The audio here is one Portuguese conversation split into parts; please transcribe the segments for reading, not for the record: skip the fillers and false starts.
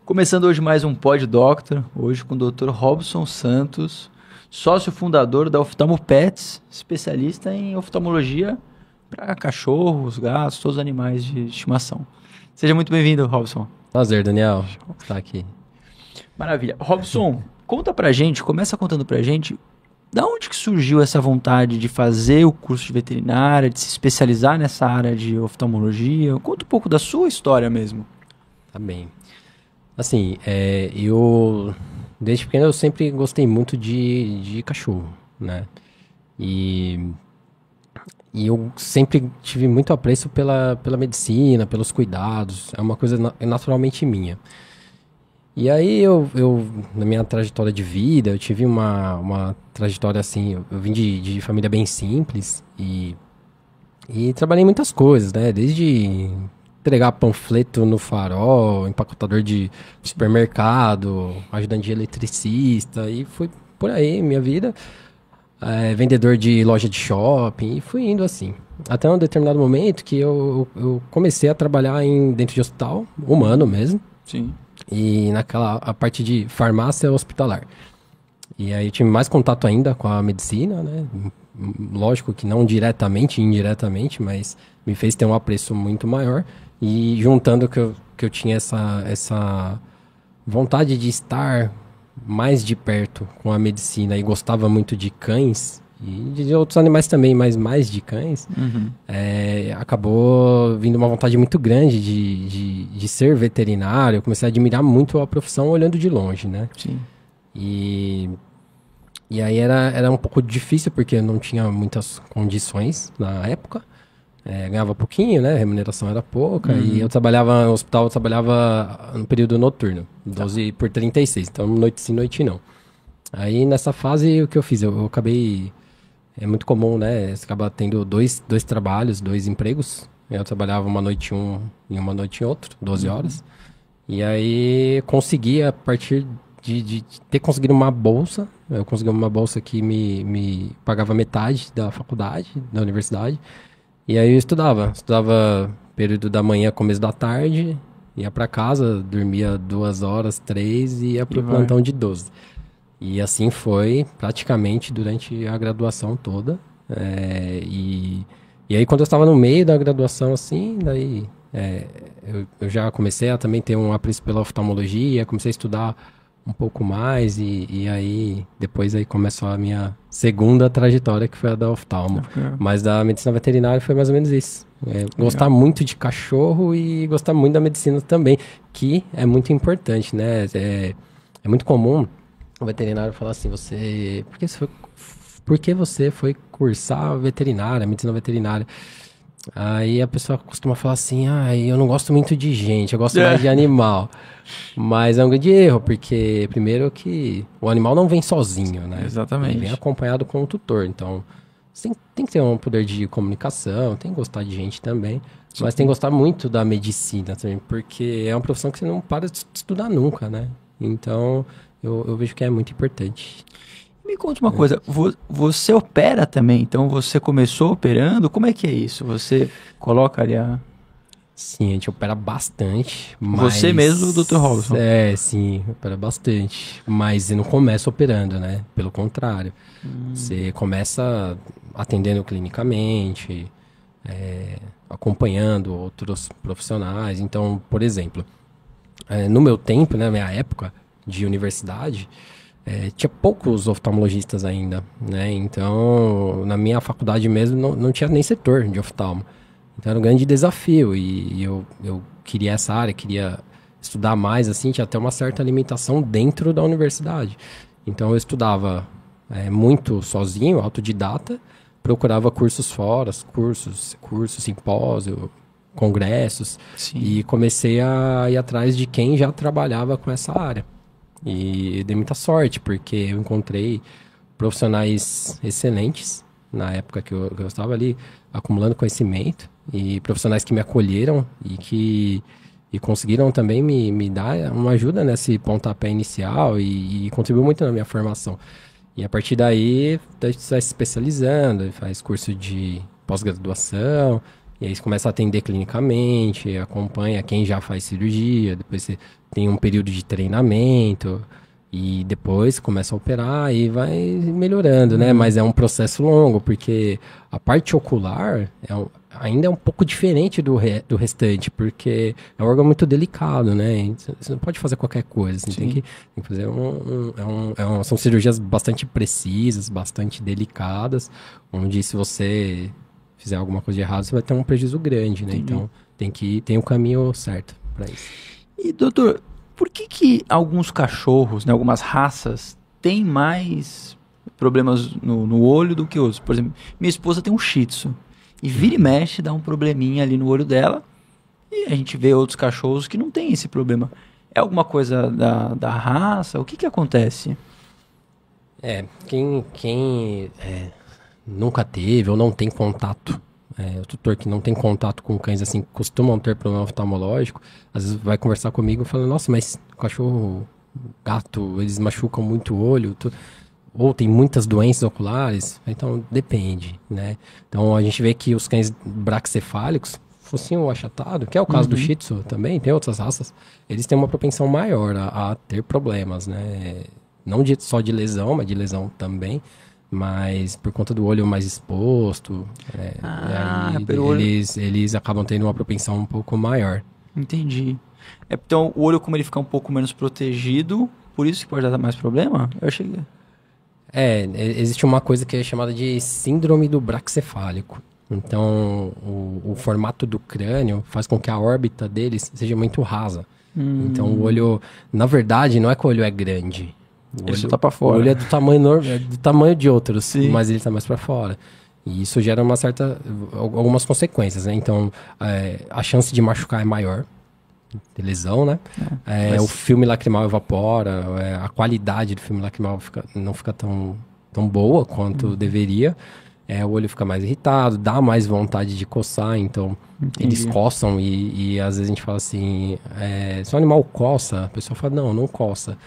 Começando hoje mais um Pod Doctor, hoje com o Dr. Robson Santos, sócio fundador da Oftalmo Pets, especialista em oftalmologia para cachorros, gatos, todos os animais de estimação. Seja muito bem-vindo, Robson. Prazer, Daniel, estar aqui. Maravilha. Robson, conta pra gente, começa contando pra gente, da onde que surgiu essa vontade de fazer o curso de veterinária, de se especializar nessa área de oftalmologia? Conta um pouco da sua história mesmo. Tá bem. Assim, eu desde pequeno eu sempre gostei muito de cachorro, né? E eu sempre tive muito apreço pela medicina, pelos cuidados, é uma coisa naturalmente minha. E aí na minha trajetória de vida, eu tive uma trajetória assim, eu vim de família bem simples e trabalhei em muitas coisas, né? Desde entregar panfleto no farol, empacotador de supermercado, ajudante de eletricista, e fui por aí, minha vida. Vendedor de loja de shopping, e fui indo assim. Até um determinado momento que eu comecei a trabalhar dentro de hospital, humano mesmo. Sim. E a parte de farmácia hospitalar. E aí eu tive mais contato ainda com a medicina, né? Lógico que não diretamente, indiretamente, mas me fez ter um apreço muito maior. E juntando que eu tinha essa vontade de estar mais de perto com a medicina e gostava muito de cães, e de outros animais também, mas mais de cães, acabou vindo uma vontade muito grande de ser veterinário. Eu comecei a admirar muito a profissão olhando de longe, né? Sim. E aí era um pouco difícil, porque eu não tinha muitas condições na época. Ganhava pouquinho, né? A remuneração era pouca. E eu trabalhava no hospital, eu trabalhava no período noturno, 12 por 36. Então, noite sim, noite não. Aí, nessa fase, o que eu fiz? Eu acabei... É muito comum, né? Você acaba tendo dois trabalhos, dois empregos. Eu trabalhava uma noite em um e uma noite em outro, 12 horas. E aí, consegui, a partir de ter conseguido uma bolsa, eu consegui uma bolsa que me pagava metade da faculdade, da universidade. E aí eu estudava período da manhã, começo da tarde, ia pra casa, dormia 2 horas, 3 e ia pro plantão de 12. E assim foi praticamente durante a graduação toda. E aí quando eu estava no meio da graduação, assim, daí eu já comecei a também ter um apreço pela oftalmologia, comecei a estudar um pouco mais e aí depois aí começou a minha segunda trajetória, que foi a da oftalmo. Mas da medicina veterinária foi mais ou menos isso. Gostar muito de cachorro e gostar muito da medicina também, que é muito importante, né? É muito comum o veterinário falar assim, por que você foi cursar veterinária, medicina veterinária? Aí a pessoa costuma falar assim, eu não gosto muito de gente, eu gosto mais de animal. Mas é um grande erro, porque primeiro que o animal não vem sozinho, né? Exatamente. Ele vem acompanhado com o tutor, então você tem que ter um poder de comunicação, tem que gostar de gente também, mas tem que gostar muito da medicina também, porque é uma profissão que você não para de estudar nunca, né? Então eu vejo que é muito importante. Me conta uma coisa, você opera também, então você começou operando, como é que é isso? Você coloca ali a... Sim, a gente opera bastante, mas... Você mesmo, Dr. Robson? Sim, opera bastante, mas você não começa operando, né? Pelo contrário, você começa atendendo clinicamente, acompanhando outros profissionais. Então, por exemplo, no meu tempo, né, na minha época de universidade... tinha poucos oftalmologistas ainda, né? Então, na minha faculdade mesmo, não tinha nem setor de oftalmo. Então, era um grande desafio. E eu queria essa área, queria estudar mais, assim, tinha até uma certa limitação dentro da universidade. Então, eu estudava muito sozinho, autodidata, procurava cursos fora, cursos, simpósio, congressos. Sim. E comecei a ir atrás de quem já trabalhava com essa área. E dei muita sorte, porque eu encontrei profissionais excelentes na época que eu estava ali acumulando conhecimento, e profissionais que me acolheram e conseguiram também me dar uma ajuda nesse pontapé inicial e contribuiu muito na minha formação. E a partir daí, a gente vai se especializando, faz curso de pós-graduação, e aí você começa a atender clinicamente, acompanha quem já faz cirurgia, depois você tem um período de treinamento e depois começa a operar e vai melhorando, né? Mas é um processo longo, porque a parte ocular ainda é um pouco diferente do restante, porque é um órgão muito delicado, né? Você não pode fazer qualquer coisa, você tem que fazer são cirurgias bastante precisas, bastante delicadas, onde se você fizer alguma coisa de errado, você vai ter um prejuízo grande, né? Então tem um caminho certo para isso. E doutor, por que alguns cachorros, né, algumas raças, têm mais problemas no olho do que outros? Por exemplo, minha esposa tem um Shih Tzu. E vira e mexe, dá um probleminha ali no olho dela. E a gente vê outros cachorros que não tem esse problema. É alguma coisa da raça? O que acontece? Quem nunca teve ou não tem contato, o tutor que não tem contato com cães assim, costumam ter problema oftalmológico, às vezes vai conversar comigo e fala, nossa, mas cachorro, gato, eles machucam muito o olho, ou tem muitas doenças oculares, então depende, né? Então a gente vê que os cães braquicefálicos, focinho achatado, que é o caso do Shih Tzu também, tem outras raças, eles têm uma propensão maior a ter problemas, né? Não só de lesão, mas de lesão também, mas por conta do olho mais exposto, eles acabam tendo uma propensão um pouco maior. Entendi. Então o olho, como ele fica um pouco menos protegido, por isso que pode dar mais problema? Eu achei... Existe uma coisa que é chamada de síndrome do braquicefálico. Então, o formato do crânio faz com que a órbita deles seja muito rasa. Então, o olho, na verdade, não é que o olho é grande. Ele só tá pra fora. O olho é do tamanho de outros, sim, mas ele tá mais pra fora. E isso gera algumas consequências, né? Então, a chance de machucar é maior. De lesão, né? O filme lacrimal evapora, a qualidade do filme lacrimal não fica tão boa quanto deveria. O olho fica mais irritado, dá mais vontade de coçar, então eles coçam e às vezes a gente fala assim, se o animal coça, a pessoa fala, não coça.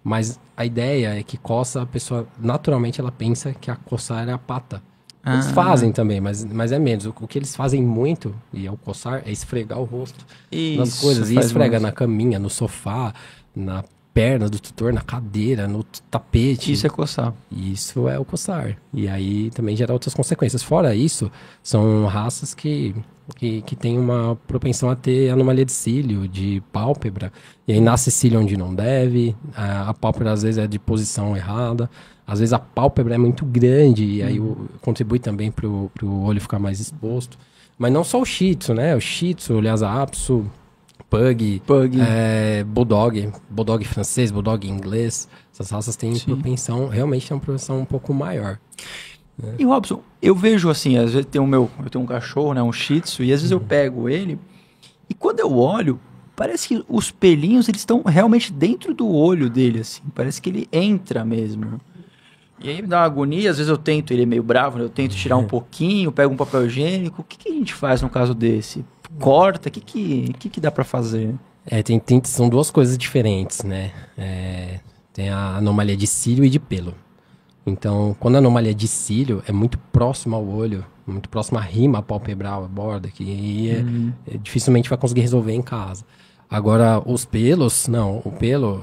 Mas a ideia é que coça, a pessoa naturalmente ela pensa que a coçar é a pata. Eles fazem também, mas é menos. O que eles fazem muito, e é o coçar, é esfregar o rosto nas coisas. E esfrega na caminha, no sofá, na perna do tutor, na cadeira, no tapete. Isso é coçar. Isso é o coçar. E aí também gera outras consequências. Fora isso, são raças que têm uma propensão a ter anomalia de cílio, de pálpebra. E aí nasce cílio onde não deve. A pálpebra às vezes é de posição errada. Às vezes a pálpebra é muito grande e aí contribui também para o olho ficar mais exposto. Mas não só o Shih Tzu, né? O Shih Tzu, o Lhasa Apso, Pug. Bulldog francês, Bulldog inglês. Essas raças têm realmente tem uma propensão um pouco maior. Né? E Robson, eu vejo assim, às vezes eu tenho um cachorro, né? Um Shih Tzu, e às vezes eu pego ele e quando eu olho, parece que os pelinhos eles estão realmente dentro do olho dele, assim. Parece que ele entra mesmo. E aí me dá uma agonia, às vezes eu tento, ele é meio bravo, né? Eu tento tirar um pouquinho, pego um papel higiênico. O que a gente faz no caso desse? Corta? O que dá pra fazer? São duas coisas diferentes, né? Tem a anomalia de cílio e de pelo. Então, quando a anomalia de cílio é muito próxima ao olho, muito próxima à rima palpebral, à borda, que dificilmente vai conseguir resolver em casa. Agora, os pelos, não, o pelo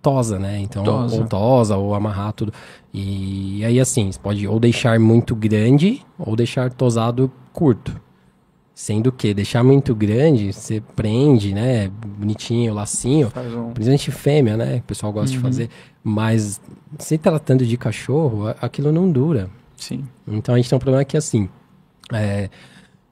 tosa, né? Então, ou tosa, ou amarrar tudo. E aí, assim, você pode ou deixar muito grande, ou deixar tosado curto. Sendo que deixar muito grande, você prende, né? Bonitinho, lacinho. Principalmente fêmea, né? O pessoal gosta de fazer. Mas, se tratando de cachorro, aquilo não dura. Sim. Então, a gente tem um problema que, assim...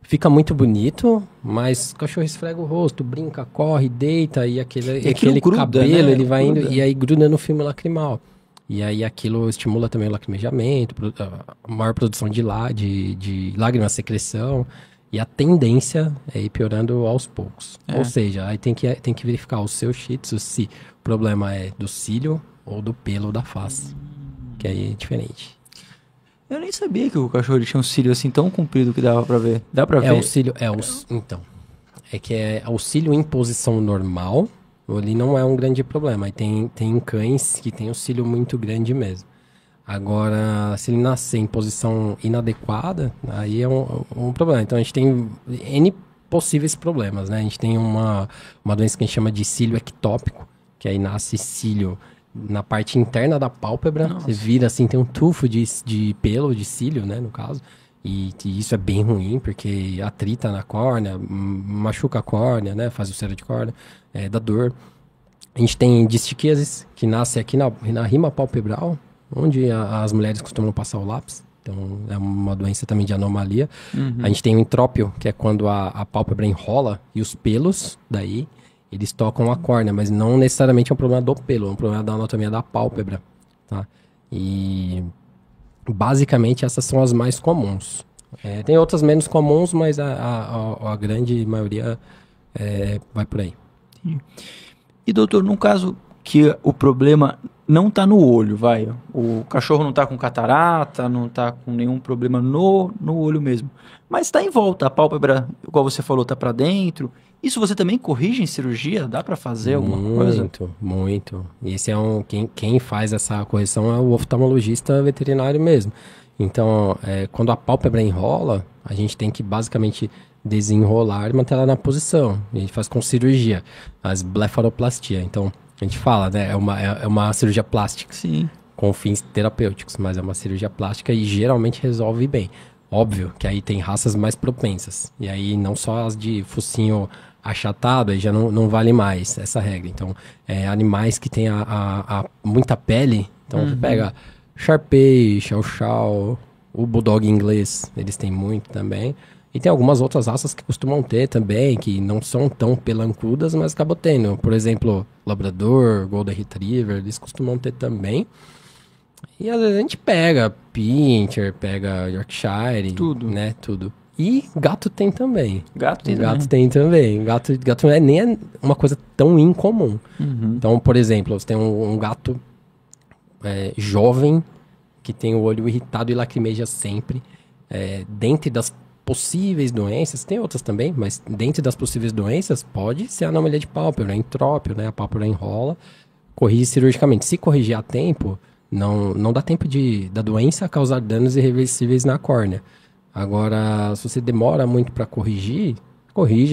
fica muito bonito, mas o cachorro esfrega o rosto, brinca, corre, deita, e aquele gruda, cabelo, né? ele vai indo, e aí gruda no filme lacrimal. E aí aquilo estimula também o lacrimejamento, a maior produção de lágrimas, secreção, e a tendência é ir piorando aos poucos. Ou seja, aí tem que verificar o seu Shih Tzu se o problema é do cílio ou do pelo da face, que aí é diferente. Eu nem sabia que o cachorro tinha um cílio assim tão comprido que dava pra ver. Dá pra ver? O cílio, então, o cílio em posição normal, ele não é um grande problema. Aí tem cães que tem o cílio muito grande mesmo. Agora, se ele nascer em posição inadequada, aí é um problema. Então, a gente tem N possíveis problemas, né? A gente tem uma doença que a gente chama de cílio ectópico, que aí nasce cílio na parte interna da pálpebra. Nossa. Você vira assim, tem um tufo de pelo, de cílio, né, no caso. E isso é bem ruim, porque atrita na córnea, machuca a córnea, né? Faz o cera de córnea, dá dor. A gente tem distiqueses, que nasce aqui na rima palpebral, onde as mulheres costumam passar o lápis. Então, é uma doença também de anomalia. A gente tem o entrópio, que é quando a pálpebra enrola e os pelos, daí, eles tocam a córnea, mas não necessariamente é um problema do pelo, é um problema da anatomia da pálpebra, tá? E, basicamente, essas são as mais comuns. Tem outras menos comuns, mas a grande maioria vai por aí. E doutor, num caso que o problema não tá no olho, vai. O cachorro não tá com catarata, não tá com nenhum problema no olho mesmo. Mas tá em volta, a pálpebra, igual você falou, tá pra dentro. Isso você também corrige em cirurgia? Dá pra fazer alguma coisa? Muito, muito. E esse é quem faz essa correção é o oftalmologista veterinário mesmo. Então, quando a pálpebra enrola, a gente tem que basicamente desenrolar e manter ela na posição. A gente faz com cirurgia, as blefaroplastia. Então, a gente fala, né? É uma cirurgia plástica. Sim. Com fins terapêuticos, mas é uma cirurgia plástica e geralmente resolve bem. Óbvio que aí tem raças mais propensas. E aí não só as de focinho achatado, aí já não vale mais essa regra. Então, animais que têm muita pele, então você pega Shar-Pei, Chow Chow, o Bulldog inglês, eles têm muito também. E tem algumas outras raças que costumam ter também, que não são tão pelancudas, mas acabam tendo. Por exemplo, Labrador, Golden Retriever, eles costumam ter também. E às vezes a gente pega Pinscher, pega Yorkshire, Tudo. né? Tudo. E gato tem também. Gato tem Gato também. tem também. Gato não é nem uma coisa tão incomum. Uhum. Então, por exemplo, você tem um gato jovem que tem o olho irritado e lacrimeja sempre. Dentre das possíveis doenças, tem outras também, mas dentre das possíveis doenças, pode ser anomalia de pálpebra, entrópio, né? A pálpebra enrola, corrige cirurgicamente. Se corrigir a tempo, não dá tempo da doença causar danos irreversíveis na córnea. Agora, se você demora muito para corrige,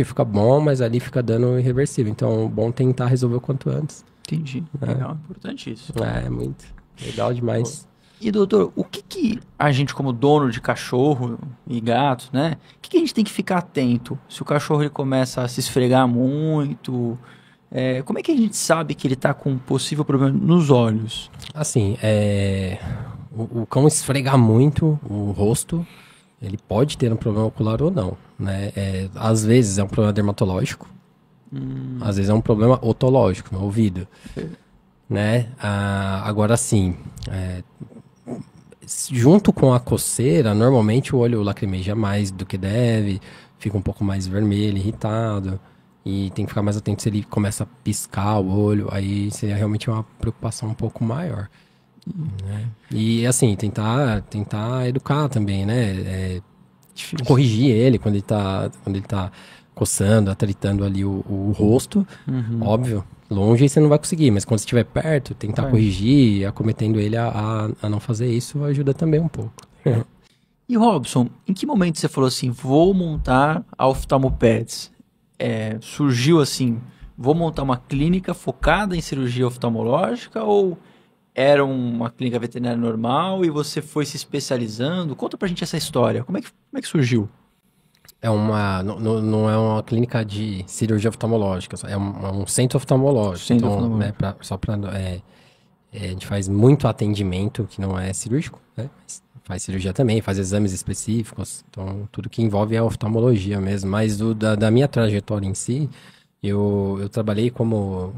fica bom, mas ali fica dano irreversível. Então, é bom tentar resolver o quanto antes. Entendi. Legal, importante isso. É muito legal demais. E doutor, o que a gente como dono de cachorro e gato, né? O que a gente tem que ficar atento? Se o cachorro ele começa a se esfregar muito, como é que a gente sabe que ele tá com um possível problema nos olhos? Assim, o cão esfregar muito o rosto, ele pode ter um problema ocular ou não, né? Às vezes é um problema dermatológico, às vezes é um problema otológico no ouvido, né? Agora sim, junto com a coceira, normalmente o olho lacrimeja mais do que deve, fica um pouco mais vermelho, irritado, e tem que ficar mais atento se ele começa a piscar o olho, aí seria realmente uma preocupação um pouco maior. Né? E assim, tentar educar também, né? Corrigir ele quando ele tá coçando, atritando ali o rosto, óbvio. Longe você não vai conseguir, mas quando você estiver perto, tentar corrigir, acometendo ele a não fazer isso, ajuda também um pouco. E Robson, em que momento você falou assim, vou montar a Oftalmopets? Surgiu assim, vou montar uma clínica focada em cirurgia oftalmológica ou era uma clínica veterinária normal e você foi se especializando? Conta pra gente essa história, como é que surgiu? Não é uma clínica de cirurgia oftalmológica, é um centro oftalmológico. Centro então, oftalmológico. Né, a gente faz muito atendimento que não é cirúrgico, né? Faz cirurgia também, faz exames específicos, então tudo que envolve a oftalmologia mesmo. Mas da minha trajetória em si, eu trabalhei como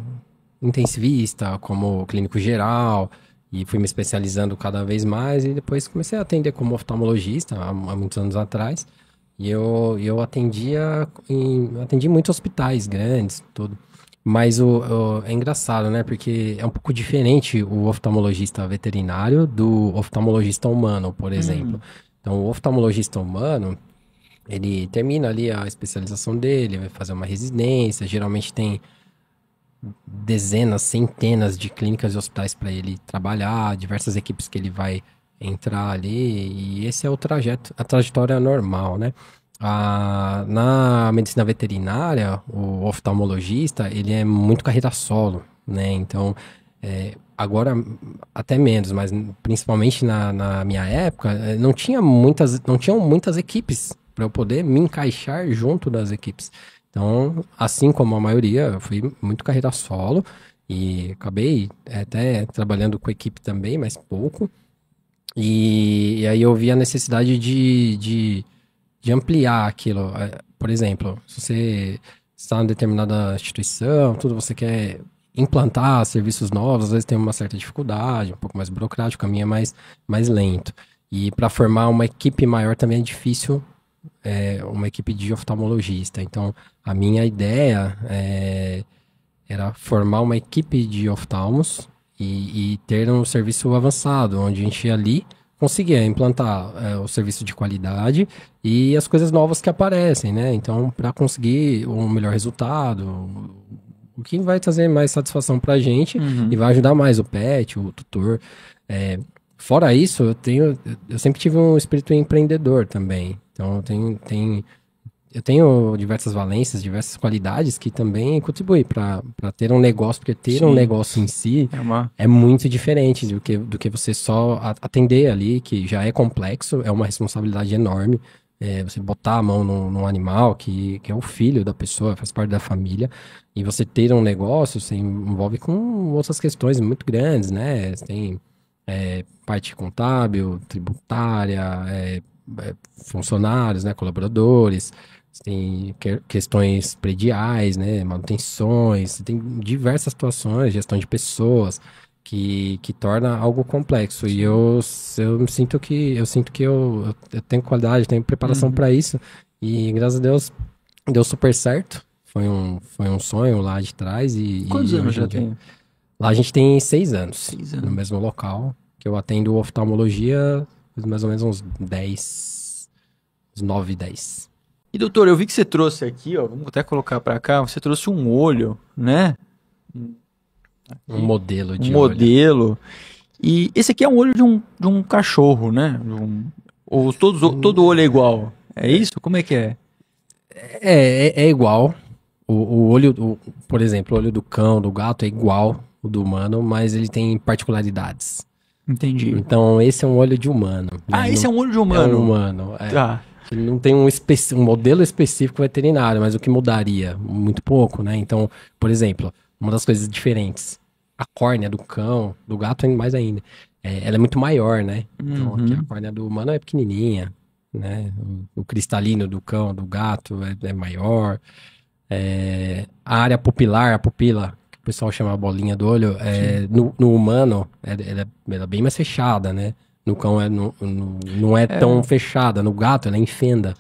intensivista, como clínico geral, e fui me especializando cada vez mais, e depois comecei a atender como oftalmologista há muitos anos atrás. E eu atendi muitos hospitais grandes, tudo. Mas é engraçado, né? Porque é um pouco diferente o oftalmologista veterinário do oftalmologista humano, por exemplo. Então, o oftalmologista humano, ele termina ali a especialização dele, vai fazer uma residência, geralmente tem dezenas, centenas de clínicas e hospitais para ele trabalhar, diversas equipes que ele vai entrar ali, e esse é a trajetória normal, né? Na medicina veterinária, o oftalmologista, ele é muito carreira solo, né? Então, agora até menos, mas principalmente na minha época, não tinham muitas equipes para eu poder me encaixar junto das equipes. Então, assim como a maioria, eu fui muito carreira solo e acabei até trabalhando com equipe também, mas pouco. E aí eu vi a necessidade de ampliar aquilo. Por exemplo, se você está em determinada instituição, tudo, você quer implantar serviços novos, às vezes tem uma certa dificuldade, um pouco mais burocrático, o caminho é mais lento. E para formar uma equipe maior também é difícil, uma equipe de oftalmologista. Então, a minha ideia era formar uma equipe de oftalmos e ter um serviço avançado, onde a gente ali conseguia implantar o serviço de qualidade e as coisas novas que aparecem, né? Então, para conseguir um melhor resultado, o que vai trazer mais satisfação para a gente e vai ajudar mais o pet, o tutor. Fora isso, eu sempre tive um espírito empreendedor também. Então, eu tenho diversas valências, diversas qualidades que também contribuem para ter um negócio, porque ter um negócio em si é muito diferente do que você só atender ali, que já é complexo, é uma responsabilidade enorme. Você botar a mão num animal que é o filho da pessoa, faz parte da família, e você ter um negócio se envolve com outras questões muito grandes, né? Você tem parte contábil, tributária, funcionários, né, colaboradores, você tem questões prediais, né, manutenções, você tem diversas situações, gestão de pessoas, que torna algo complexo. E eu sinto que eu tenho qualidade, tenho preparação para isso, e graças a Deus deu super certo. Foi um sonho lá de trás. Quantos anos já tem? Lá a gente tem 6 anos, 6 anos. no mesmo local, que eu atendo oftalmologia mais ou menos uns 9, 10. E doutor, eu vi que você trouxe aqui, ó, vamos até colocar para cá, você trouxe um olho, né? Um modelo de um modelo. E esse aqui é um olho de um cachorro, né? Ou todo olho é igual? É isso? Como é que é? É igual. O olho, por exemplo, o olho do cão, do gato é igual o do humano, mas ele tem particularidades. Entendi. Então, esse é um olho de humano. Ah, esse é um olho de humano? É um humano, Tá. Ele não tem um modelo específico veterinário, mas o que mudaria? Muito pouco, né? Então, por exemplo, uma das coisas diferentes, a córnea do cão, do gato mais ainda, ela é muito maior, né? Então, aqui a córnea do humano é pequenininha, né? O cristalino do cão, do gato é maior. A área pupilar, a pupila, que o pessoal chama a bolinha do olho, no humano, ela é bem mais fechada, né? No cão não é tão fechada, no gato ela é em fenda.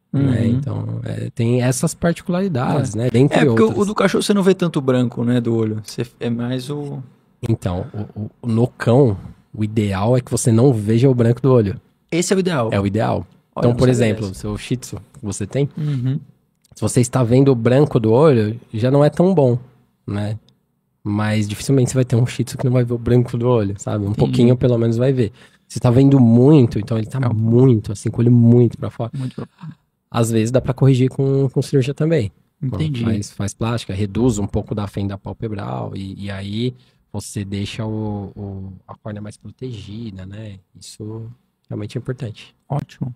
Né? Então, tem essas particularidades, né? Dentre porque outras. o do cachorro você não vê tanto branco, né, do olho. É mais o... Então, no cão, o ideal é que você não veja o branco do olho. Esse é o ideal. É o ideal. Olha, Então, por não sabia exemplo, dessa. seu Shih Tzu que você tem, se você está vendo o branco do olho, já não é tão bom, né? Mas dificilmente você vai ter um Shih Tzu que não vai ver o branco do olho, sabe? Um pouquinho pelo menos vai ver. Se tá vendo muito, então ele tá muito, assim, com o olho muito pra fora. Muito pra... Às vezes dá pra corrigir com cirurgia também. Entendi. Faz plástica, reduz um pouco da fenda palpebral e aí você deixa a córnea mais protegida, né? Isso realmente é importante. Ótimo.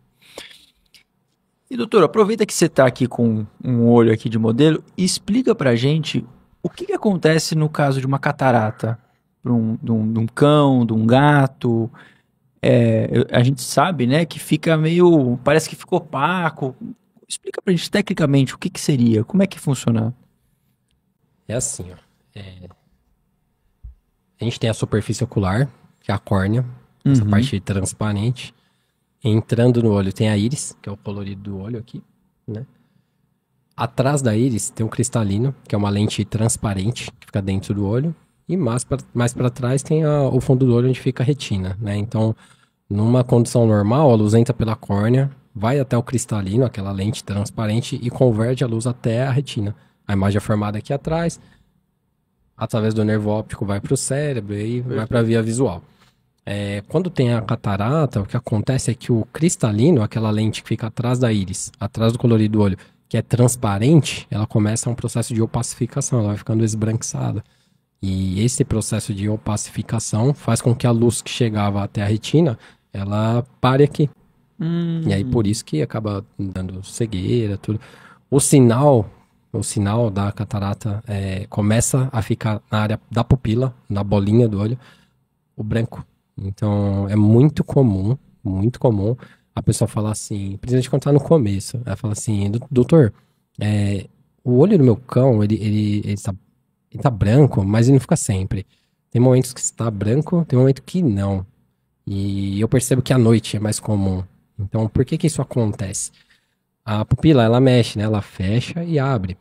E doutor, aproveita que você tá aqui com um olho aqui de modelo e explica pra gente o que acontece no caso de uma catarata de um cão, de um gato. A gente sabe, né, que fica meio... Parece que ficou opaco. Explica pra gente tecnicamente o que seria, como é que funciona. É assim, ó. A gente tem a superfície ocular, que é a córnea, essa parte transparente. Entrando no olho tem a íris, que é o colorido do olho aqui, né? Atrás da íris tem o cristalino, que é uma lente transparente, que fica dentro do olho. E mais para trás tem o fundo do olho, onde fica a retina, né? Então, numa condição normal, a luz entra pela córnea, vai até o cristalino, aquela lente transparente, e converte a luz até a retina. A imagem é formada aqui atrás, através do nervo óptico vai para o cérebro e vai para a via visual. Quando tem a catarata, o que acontece é que o cristalino, aquela lente que fica atrás da íris, atrás do colorido do olho, que é transparente, ela começa um processo de opacificação, ela vai ficando esbranquiçada. E esse processo de opacificação faz com que a luz que chegava até a retina, ela pare aqui. E aí por isso que acaba dando cegueira, tudo. O sinal da catarata começa a ficar na área da pupila, na bolinha do olho, o branco. Então é muito comum a pessoa falar assim, principalmente quando tá no começo, ela fala assim, doutor, o olho do meu cão, ele tá branco, mas ele não fica sempre. Tem momentos que está branco, tem momentos que não. E eu percebo que à noite é mais comum. Então, por que isso acontece? A pupila, ela mexe, né? Ela fecha e abre.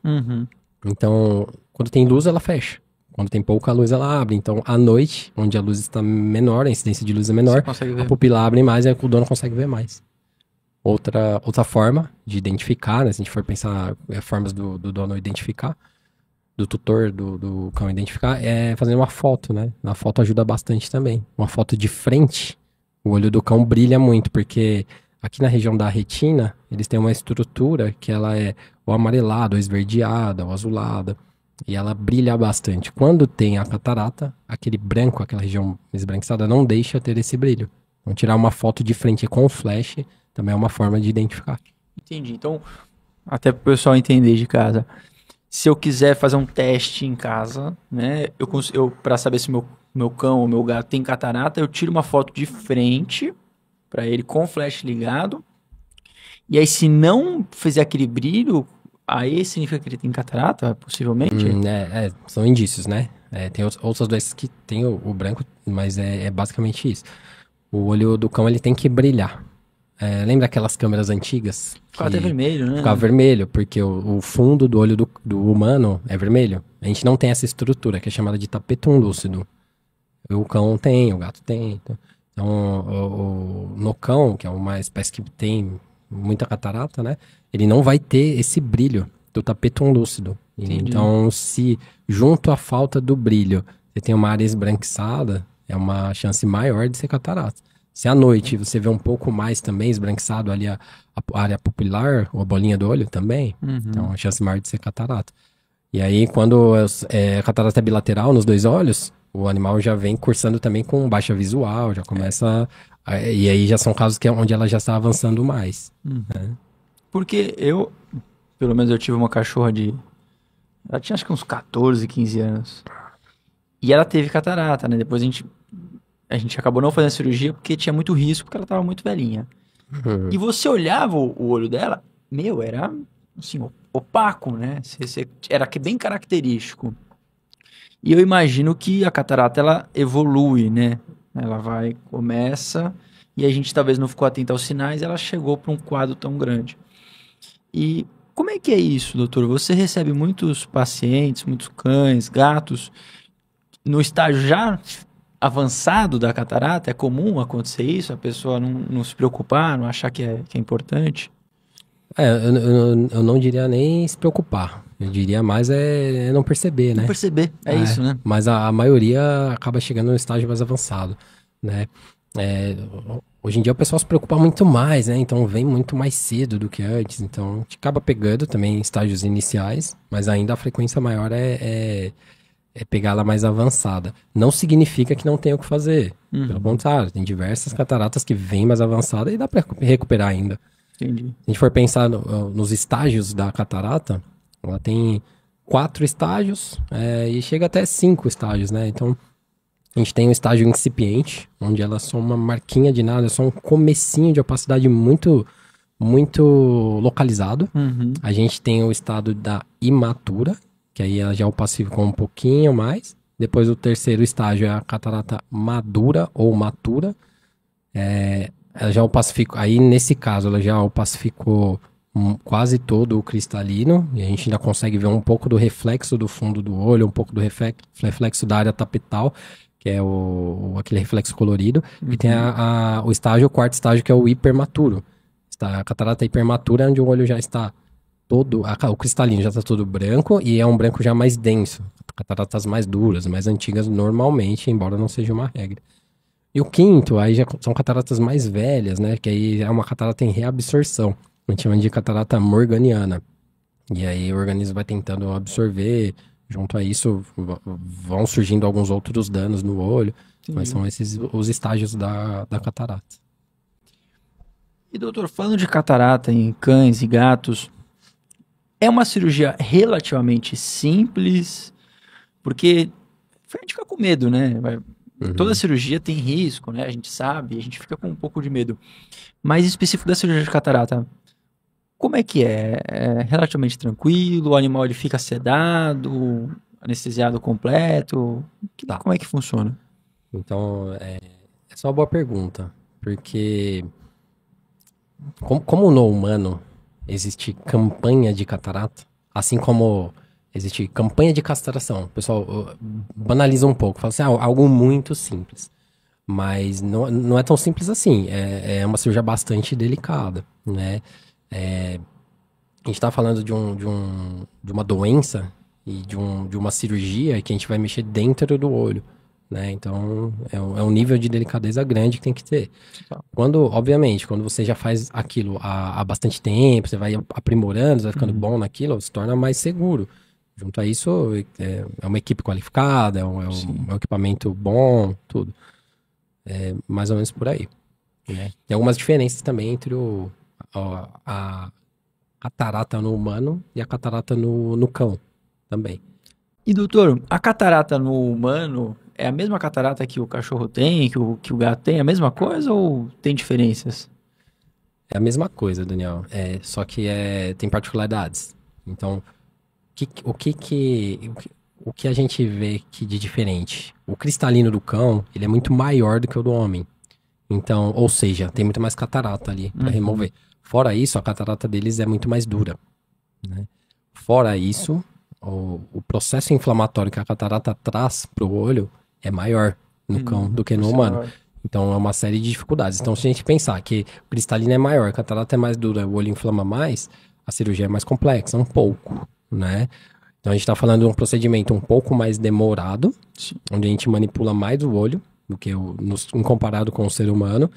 Então, quando tem luz, ela fecha. Quando tem pouca luz, ela abre. Então, à noite, onde a luz está menor, a incidência de luz é menor, a pupila abre mais e aí o dono consegue ver mais. Outra forma de identificar, né? Se a gente for pensar formas do dono identificar, do tutor do cão identificar, é fazer uma foto, né? A foto ajuda bastante também. Uma foto de frente, o olho do cão brilha muito, porque aqui na região da retina, eles têm uma estrutura que ela é ou amarelada, ou esverdeada, ou azulada, e ela brilha bastante. Quando tem a catarata, aquele branco, aquela região esbranquiçada, não deixa ter esse brilho. Então, tirar uma foto de frente com flash também é uma forma de identificar. Entendi. Então, até para o pessoal entender de casa, se eu quiser fazer um teste em casa, né, eu para saber se meu cão ou meu gato tem catarata, eu tiro uma foto de frente para ele com o flash ligado. E aí, se não fizer aquele brilho, aí significa que ele tem catarata, possivelmente? São indícios, né? Tem outras doenças que tem o branco, mas é basicamente isso. O olho do cão, ele tem que brilhar. Lembra aquelas câmeras antigas? Ficava até vermelho, né? Ficava vermelho, porque o fundo do olho do humano é vermelho. A gente não tem essa estrutura, que é chamada de tapetum lúcido. O cão tem, o gato tem. Então, no cão, que é uma espécie que tem muita catarata, né? Ele não vai ter esse brilho do tapetum lúcido. Então, se junto à falta do brilho, você tem uma área esbranquiçada, é uma chance maior de ser catarata. Se à noite você vê um pouco mais também esbranquiçado ali a área pupilar, ou a bolinha do olho também, então a chance maior de ser catarata. E aí, quando a catarata é bilateral nos dois olhos, o animal já vem cursando também com baixa visual, já começa... E aí já são casos onde ela já está avançando mais. Né? Porque pelo menos eu tive uma cachorra ela tinha acho que uns 14, 15 anos. E ela teve catarata, né? Depois a gente acabou não fazendo a cirurgia porque tinha muito risco, porque ela estava muito velhinha. E você olhava o olho dela, era assim, opaco, né? Era bem característico. E eu imagino que a catarata, ela evolui, né? Ela começa, e a gente talvez não ficou atento aos sinais, ela chegou para um quadro tão grande. E como é que é isso, doutor? Você recebe muitos pacientes, muitos cães, gatos, no estágio já avançado da catarata? É comum acontecer isso? A pessoa não se preocupar, não achar que é importante? Eu não diria nem se preocupar. Eu diria mais não perceber, né? Não perceber, isso, né? Mas a maioria acaba chegando no estágio mais avançado, né? Hoje em dia o pessoal se preocupa muito mais, né? Então vem muito mais cedo do que antes. Então a gente acaba pegando também estágios iniciais, mas ainda a frequência maior é pegar ela mais avançada. Não significa que não tenha o que fazer. Pelo contrário, tem diversas cataratas que vêm mais avançada e dá para recuperar ainda. Entendi. Se a gente for pensar nos estágios da catarata, ela tem 4 estágios e chega até 5 estágios, né? Então, a gente tem o estágio incipiente, onde ela é só uma marquinha de nada, é só um comecinho de opacidade muito, muito localizado. A gente tem o estado da imatura, que aí ela já opacificou um pouquinho mais. Depois o terceiro estágio é a catarata madura ou matura. Ela já opacificou, aí nesse caso ela já opacificou quase todo o cristalino, e a gente ainda consegue ver um pouco do reflexo do fundo do olho, um pouco do reflexo da área tapetal, que é aquele reflexo colorido, e tem o quarto estágio, que é o hipermaturo. A catarata hipermatura, onde o olho já está todo, o cristalino já está todo branco, e é um branco já mais denso. Cataratas mais duras, mais antigas normalmente, embora não seja uma regra. E o quinto, aí já são cataratas mais velhas, né? Que aí é uma catarata em reabsorção. A gente chama de catarata morganiana. E aí o organismo vai tentando absorver. Junto a isso, vão surgindo alguns outros danos no olho. Mas são esses os estágios da catarata. E doutor, falando de catarata em cães e gatos, é uma cirurgia relativamente simples, porque a gente fica com medo, né? Toda cirurgia tem risco, né? A gente sabe, a gente fica com um pouco de medo. Mas específico da cirurgia de catarata, como é que é? É relativamente tranquilo? O animal ele fica sedado, anestesiado completo? Tá. Como é que funciona? Então, essa é uma boa pergunta. Porque, como no humano existe campanha de catarata, assim como existe campanha de castração, o pessoal banaliza um pouco, fala assim, algo muito simples. Mas não é tão simples assim. É uma cirurgia bastante delicada, né? A gente tá falando de uma doença e de uma cirurgia que a gente vai mexer dentro do olho, né? Então, é um nível de delicadeza grande que tem que ter. Obviamente, quando você já faz aquilo há bastante tempo, você vai aprimorando, você vai ficando bom naquilo, se torna mais seguro. Junto a isso, é uma equipe qualificada, é um equipamento bom, tudo. É mais ou menos por aí, né? Tem algumas diferenças também entre a catarata no humano e a catarata no cão também. E doutor, a catarata no humano é a mesma catarata que o cachorro tem, que o gato tem? É a mesma coisa ou tem diferenças? É a mesma coisa, Daniel. Só que tem particularidades. Então, o que a gente vê aqui de diferente? O cristalino do cão, ele é muito maior do que o do homem. Então, ou seja, tem muito mais catarata ali para remover. Fora isso, a catarata deles é muito mais dura, né? Fora isso, o processo inflamatório que a catarata traz para o olho é maior no cão do que no humano. Então, é uma série de dificuldades. Então, se a gente pensar que o cristalino é maior, a catarata é mais dura, o olho inflama mais, a cirurgia é mais complexa, um pouco, né? Então, a gente está falando de um procedimento um pouco mais demorado, onde a gente manipula mais o olho do que em comparado com o ser humano.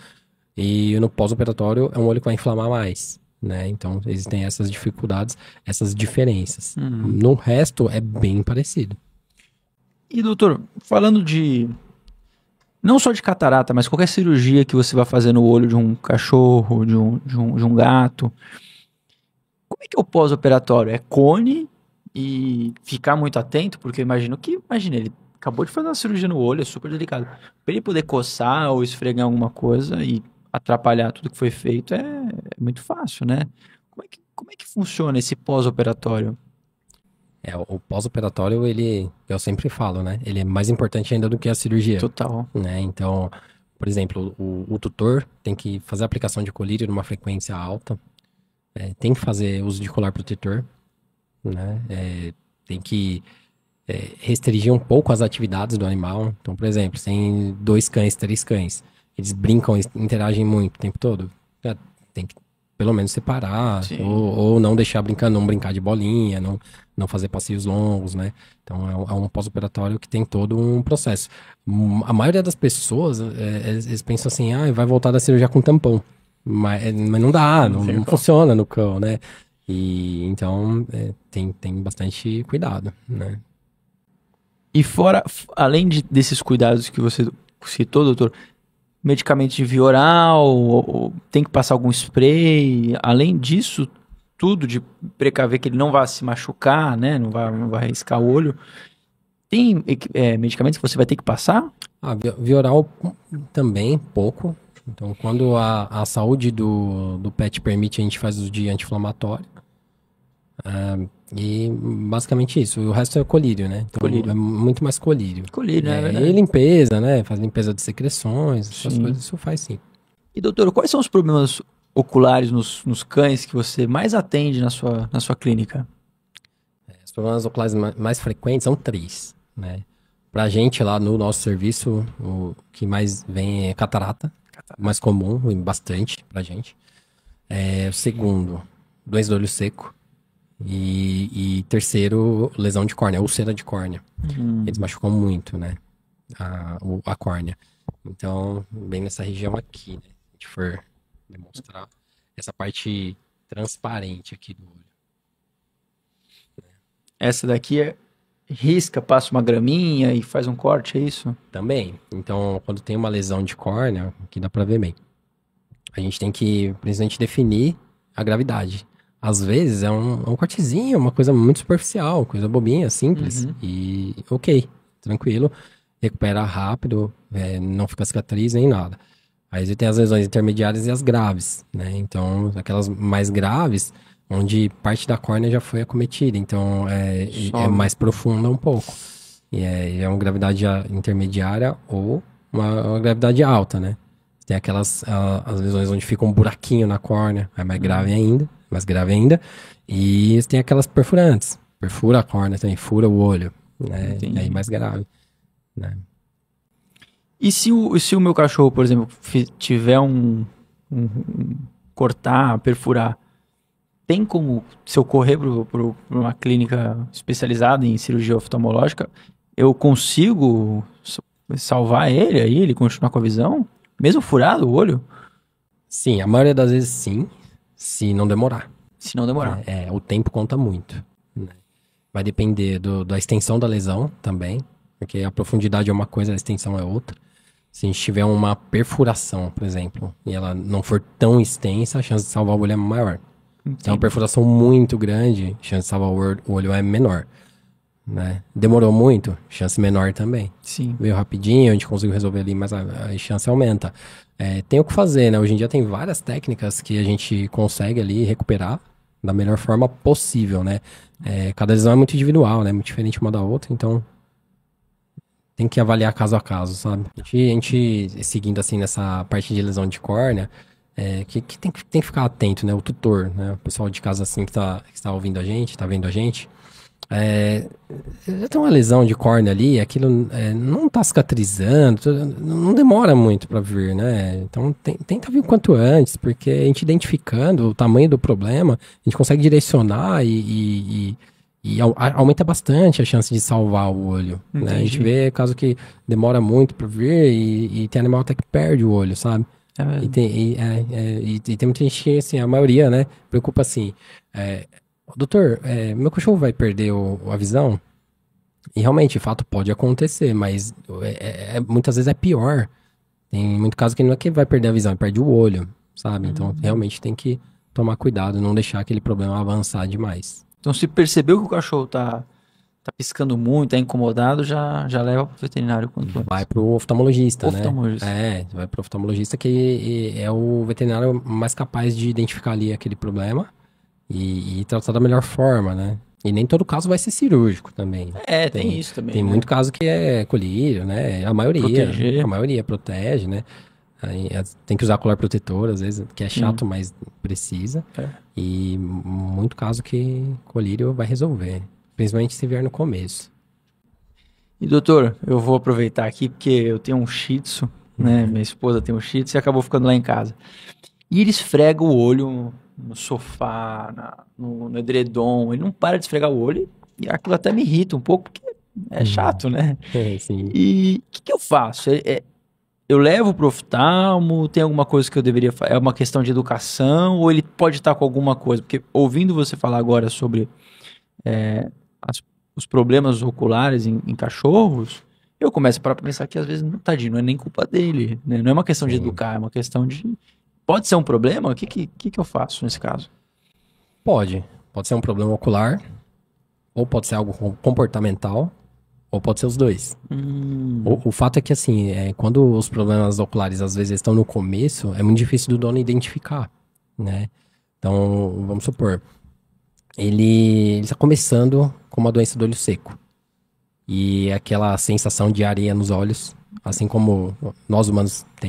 E no pós-operatório é um olho que vai inflamar mais, né? Então, existem essas dificuldades, essas diferenças. No resto, é bem parecido. E doutor, falando não só de catarata, mas qualquer cirurgia que você vai fazer no olho de um cachorro, de um gato, como é que é o pós-operatório? É cone e ficar muito atento? Porque eu imagino ele acabou de fazer uma cirurgia no olho, é super delicado. Para ele poder coçar ou esfregar alguma coisa e atrapalhar tudo que foi feito é muito fácil, né? Como é que funciona esse pós-operatório? O pós-operatório, eu sempre falo, né? Ele é mais importante ainda do que a cirurgia. Total. Né? Então, por exemplo, o tutor tem que fazer a aplicação de colírio numa frequência alta, tem que fazer uso de colar protetor, né? Tem que restringir um pouco as atividades do animal. Então, por exemplo, se tem 2 cães, 3 cães, eles brincam, interagem muito o tempo todo, tem que pelo menos separar, ou não deixar brincando, não brincar de bolinha, não fazer passeios longos, né? Então é um pós-operatório que tem todo um processo. A maioria das pessoas, eles pensam assim, vai voltar da cirurgia com tampão. Mas não dá, não funciona no cão, né? E então tem bastante cuidado, né? E além desses cuidados que você citou, doutor, medicamento de via oral, ou tem que passar algum spray, além disso, tudo de precaver que ele não vá se machucar, né? Não vai riscar o olho. Tem medicamentos que você vai ter que passar? Via oral também, pouco. Então, quando a saúde do pet permite, a gente faz uso de anti-inflamatório. E basicamente isso. O resto é colírio, né? Então, é muito mais colírio. Colírio, né? E limpeza, né? Faz limpeza de secreções, essas coisas, isso faz sim. E doutor, quais são os problemas oculares nos cães que você mais atende na sua clínica? Os problemas oculares mais frequentes são 3, né? Pra gente lá no nosso serviço, o que mais vem é catarata. Mais comum, bastante pra gente. O segundo, doença do olho seco. E terceiro, lesão de córnea, úlcera de córnea. Eles machucam muito, né? A córnea. Então, bem nessa região aqui, né? Se a gente for demonstrar essa parte transparente aqui do olho. Essa daqui é risca, passa uma graminha e faz um corte, é isso? Também. Então, quando tem uma lesão de córnea, aqui dá pra ver bem. A gente tem que, principalmente, definir a gravidade. Às vezes é um cortezinho, uma coisa muito superficial, coisa bobinha, simples. E ok, tranquilo. Recupera rápido, não fica cicatriz nem nada. Aí tem as lesões intermediárias e as graves, né? Então, aquelas mais graves, onde parte da córnea já foi acometida. Então, é mais profunda um pouco. E é uma gravidade intermediária ou uma gravidade alta, né? Tem aquelas as lesões onde fica um buraquinho na córnea, é mais grave ainda, mais grave ainda. E tem aquelas perfurantes, perfura a córnea também, fura o olho, né? Entendi. Aí mais grave, né? E se o meu cachorro, por exemplo, tiver cortar, perfurar, tem como, se eu correr para uma clínica especializada em cirurgia oftalmológica, eu consigo salvar ele continuar com a visão? Mesmo furado o olho? Sim, a maioria das vezes sim, se não demorar. Se não demorar. O tempo conta muito, né? Vai depender da extensão da lesão também, porque a profundidade é uma coisa, a extensão é outra. Se a gente tiver uma perfuração, por exemplo, e ela não for tão extensa, a chance de salvar o olho é maior. Se é uma perfuração muito grande, a chance de salvar o olho é menor, né? Demorou muito, chance menor também. Sim. Veio rapidinho, a gente conseguiu resolver ali, mas a chance aumenta. Tem o que fazer, né? Hoje em dia tem várias técnicas que a gente consegue ali recuperar da melhor forma possível, né? Cada lesão é muito individual, né? Muito diferente uma da outra, então tem que avaliar caso a caso, sabe? A gente seguindo assim nessa parte de lesão de córnea, que tem que ficar atento, né? O tutor, né? O pessoal de casa assim que tá ouvindo a gente, tá vendo a gente. Já tem uma lesão de córnea ali, aquilo não tá cicatrizando, não demora muito pra vir, né? Então tenta vir o quanto antes, porque a gente identificando o tamanho do problema, a gente consegue direcionar e aumenta bastante a chance de salvar o olho, né? A gente vê caso que demora muito pra vir e tem animal até que perde o olho, sabe? E tem muita gente que, assim, a maioria, né, preocupa assim, doutor, meu cachorro vai perder a visão? E realmente, de fato, pode acontecer, mas muitas vezes é pior. Tem muito caso que não é que vai perder a visão, perde o olho, sabe? Então, realmente tem que tomar cuidado, não deixar aquele problema avançar demais. Então, se percebeu que o cachorro tá piscando muito, tá incomodado, já leva pro veterinário quanto antes. Vai pro oftalmologista, Oftalmologista. né? Vai pro oftalmologista, que é o veterinário mais capaz de identificar ali aquele problema e tratar da melhor forma, né? E nem todo caso vai ser cirúrgico também. Tem isso também. Tem né? muito caso que é colírio, né? A maioria protege, né? Aí, tem que usar colar protetor, às vezes, que é chato, mas precisa. E muito caso que colírio vai resolver. Principalmente se vier no começo. E doutor, eu vou aproveitar aqui porque eu tenho um Shih Tzu, né? Minha esposa tem um Shih Tzu e acabou ficando lá em casa. E ele esfrega o olho no sofá, no edredom. Ele não para de esfregar o olho e aquilo até me irrita um pouco porque é chato, né? Sim. E o que eu faço? Eu levo pro oftalmo? Tem alguma coisa que eu deveria fazer? É uma questão de educação? Ou ele pode estar com alguma coisa? Porque ouvindo você falar agora sobre os problemas oculares em cachorros, eu começo a pensar que às vezes, tadinho, não é nem culpa dele, né? Não é uma questão de educar, é uma questão de... Pode ser um problema? O que eu faço nesse caso? Pode ser um problema ocular, ou pode ser algo comportamental, ou pode ser os dois. O fato é que, assim, quando os problemas oculares às vezes estão no começo, é muito difícil do dono identificar, né? Então, vamos supor, ele está começando com uma doença do olho seco. E aquela sensação de areia nos olhos, assim como nós humanos a